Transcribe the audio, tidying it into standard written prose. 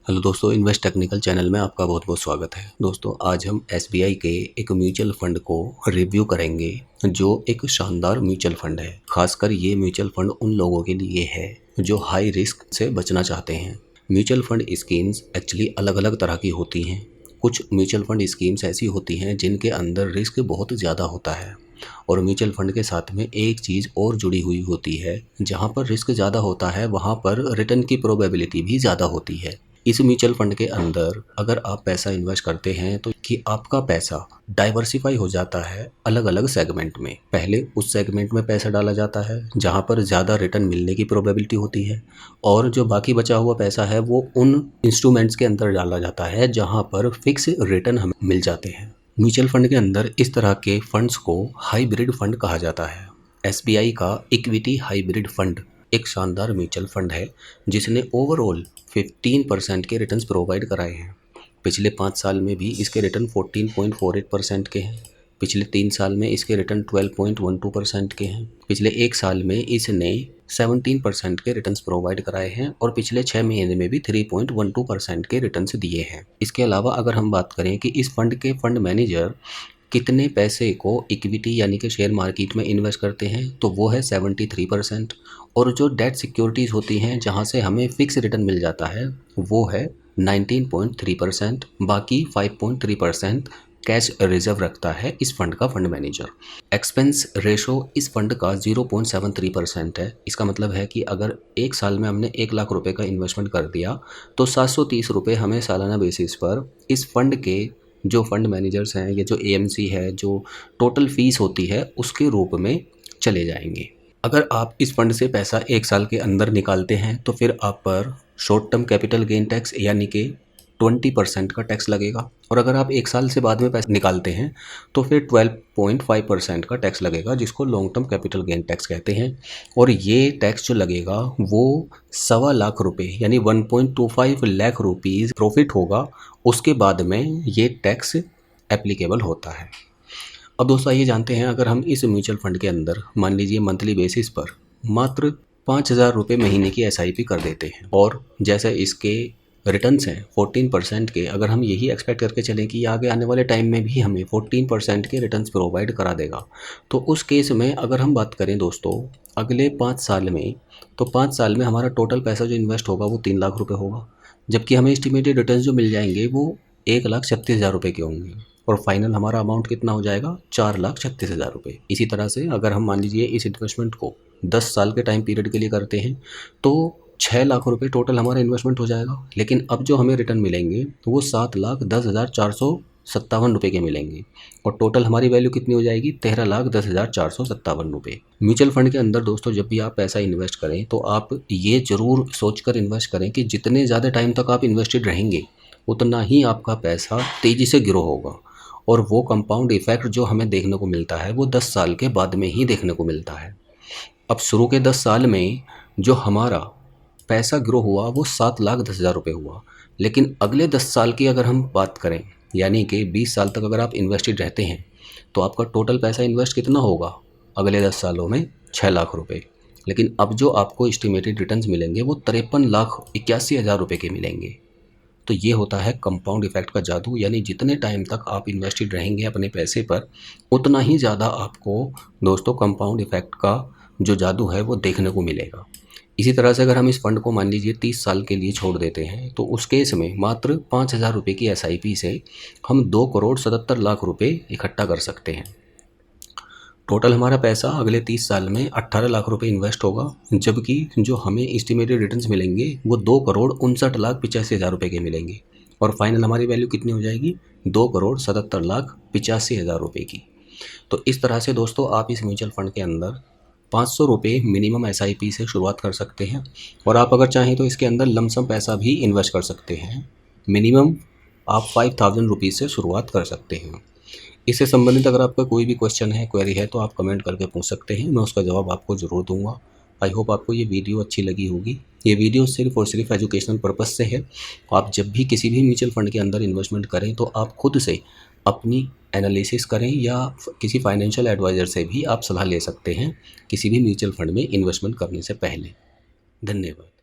Hello दोस्तों, invest technical channel में आपका बहुत बहुत स्वागत है। दोस्तों, आज हम एसबीआई के एक म्यूचुअल फंड को रिव्यू करेंगे जो एक शानदार म्यूचुअल फंड है। खासकर ये म्यूचुअल फंड उन लोगों के लिए है जो हाई रिस्क से बचना चाहते हैं। म्यूचुअल फंड स्कीम्स एक्चुअली अलग अलग तरह की होती हैं। कुछ म्यूचुअल फंड स्कीम्स ऐसी होती हैं जिनके अंदर रिस्क बहुत ज़्यादा होता है और म्यूचुअल फंड के साथ में एक चीज़ और जुड़ी हुई होती है। जहाँ पर रिस्क ज़्यादा होता है वहाँ पर रिटर्न की प्रोबेबिलिटी भी ज़्यादा होती है। इस म्यूचुअल फंड के अंदर अगर आप पैसा इन्वेस्ट करते हैं तो कि आपका पैसा डाइवर्सिफाई हो जाता है अलग अलग सेगमेंट में। पहले उस सेगमेंट में पैसा डाला जाता है जहां पर ज़्यादा रिटर्न मिलने की प्रोबेबिलिटी होती है और जो बाकी बचा हुआ पैसा है वो उन इंस्ट्रूमेंट्स के अंदर डाला जाता है जहां पर फिक्स रिटर्न हमें मिल जाते हैं। म्यूचुअल फंड के अंदर इस तरह के फंड्स को हाइब्रिड फंड कहा जाता है। एसबीआई का इक्विटी हाइब्रिड फंड एक शानदार म्यूचुअल फंड है जिसने ओवरऑल 15% के रिटर्न्स प्रोवाइड कराए हैं। पिछले 5 साल में भी इसके रिटर्न 14.48% के हैं। पिछले 3 साल में इसके रिटर्न 12.12% के हैं। पिछले 1 साल में इसने 17% के रिटर्न्स प्रोवाइड कराए हैं और पिछले 6 महीने में भी 3.12% के रिटर्न्स दिए हैं। इसके अलावा अगर हम बात करें कि इस फंड के फंड मैनेजर कितने पैसे को इक्विटी यानी कि शेयर मार्केट में इन्वेस्ट करते हैं तो वो है 73% और जो डेट सिक्योरिटीज़ होती हैं जहां से हमें फिक्स रिटर्न मिल जाता है वो है 19.3%। बाकी 5.3% कैश रिजर्व रखता है इस फंड का फंड मैनेजर। एक्सपेंस रेशो इस फंड का 0.73% है। इसका मतलब है कि अगर एक साल में हमने 1 लाख रुपए का इन्वेस्टमेंट कर दिया तो 730 रुपये हमें सालाना बेसिस पर इस फंड के जो फंड मैनेजर्स हैं या जो एएमसी है जो टोटल फीस होती है उसके रूप में चले जाएंगे। अगर आप इस फंड से पैसा 1 साल के अंदर निकालते हैं तो फिर आप पर short term capital gain tax यानी कि 20% का टैक्स लगेगा और अगर आप 1 साल से बाद में पैसे निकालते हैं तो फिर 12.5% का टैक्स लगेगा जिसको long term capital gain tax कहते हैं। और ये टैक्स जो लगेगा वो 1.25 लाख रुपये यानी 1.25 लाख रुपीज़ प्रॉफिट होगा उसके बाद में ये टैक्स एप्लीकेबल होता है। अब दोस्तों ये जानते हैं अगर हम इस म्यूचुअल फंड के अंदर मान लीजिए मंथली बेसिस पर मात्र 5,000 रुपये महीने की एसआईपी कर देते हैं और जैसे इसके रिटर्न्स हैं 14% के, अगर हम यही एक्सपेक्ट करके चलें कि आगे आने वाले टाइम में भी हमें 14% के रिटर्न्स प्रोवाइड करा देगा तो उस केस में अगर हम बात करें दोस्तों अगले 5 साल में तो 5 साल में हमारा टोटल पैसा जो इन्वेस्ट होगा वो 3 लाख रुपये होगा जबकि हमें एस्टिमेटेड रिटर्न्स जो मिल जाएंगे वो 1,36,000 रुपये के होंगे और फाइनल हमारा अमाउंट कितना हो जाएगा 4,36,000 रुपये। इसी तरह से अगर हम मान लीजिए इस इन्वेस्टमेंट को 10 साल के टाइम पीरियड के लिए करते हैं तो 6 लाख रुपये टोटल हमारा इन्वेस्टमेंट हो जाएगा। लेकिन अब जो हमें रिटर्न मिलेंगे वो 7,10,457 रुपये के मिलेंगे और टोटल हमारी वैल्यू कितनी हो जाएगी 13,10,457 रुपये। म्यूचुअल फंड के अंदर दोस्तों जब भी आप पैसा इन्वेस्ट करें तो आप ये ज़रूर सोचकर इन्वेस्ट करें कि जितने ज़्यादा टाइम तक आप इन्वेस्टेड रहेंगे उतना ही आपका पैसा तेज़ी से ग्रो होगा और वो कंपाउंड इफेक्ट जो हमें देखने को मिलता है वो 10 साल के बाद में ही देखने को मिलता है। अब शुरू के 10 साल में जो हमारा पैसा ग्रो हुआ वो 7,10,000 रुपये हुआ, लेकिन अगले 10 साल की अगर हम बात करें यानी कि 20 साल तक अगर आप इन्वेस्टेड रहते हैं तो आपका टोटल पैसा इन्वेस्ट कितना होगा अगले 10 सालों में 6 लाख रुपये। लेकिन अब जो आपको एस्टिमेटेड रिटर्न्स मिलेंगे वो 53,81,000 रुपये के मिलेंगे। तो ये होता है कंपाउंड इफेक्ट का जादू, यानी जितने टाइम तक आप इन्वेस्टेड रहेंगे अपने पैसे पर उतना ही ज़्यादा आपको दोस्तों कंपाउंड इफेक्ट का जो जादू है वो देखने को मिलेगा। इसी तरह से अगर हम इस फंड को मान लीजिए 30 साल के लिए छोड़ देते हैं तो उस केस में मात्र 5,000 रुपये की एसआईपी से हम 2,77,00,000 रुपये इकट्ठा कर सकते हैं। टोटल हमारा पैसा अगले 30 साल में 18 लाख रुपए इन्वेस्ट होगा जबकि जो हमें एस्टिमेटेड रिटर्न्स मिलेंगे वो 2,59,85,000 रुपये के मिलेंगे और फाइनल हमारी वैल्यू कितनी हो जाएगी 2,77,85,000 रुपये की। तो इस तरह से दोस्तों आप इस म्यूचुअल फंड के अंदर 500 रुपये मिनिमम एसआईपी से शुरुआत कर सकते हैं और आप अगर चाहें तो इसके अंदर लमसम पैसा भी इन्वेस्ट कर सकते हैं। मिनिमम आप 5,000 रुपीज़ से शुरुआत कर सकते हैं। इससे संबंधित अगर आपका कोई भी क्वेश्चन है क्वेरी है तो आप कमेंट करके पूछ सकते हैं, मैं उसका जवाब आपको ज़रूर दूंगा। आई होप आपको ये वीडियो अच्छी लगी होगी। ये वीडियो सिर्फ और सिर्फ एजुकेशनल पर्पस से है। आप जब भी किसी भी म्यूचुअल फंड के अंदर इन्वेस्टमेंट करें तो आप खुद से अपनी एनालिसिस करें या किसी फाइनेंशियल एडवाइज़र से भी आप सलाह ले सकते हैं किसी भी म्यूचुअल फंड में इन्वेस्टमेंट करने से पहले। धन्यवाद।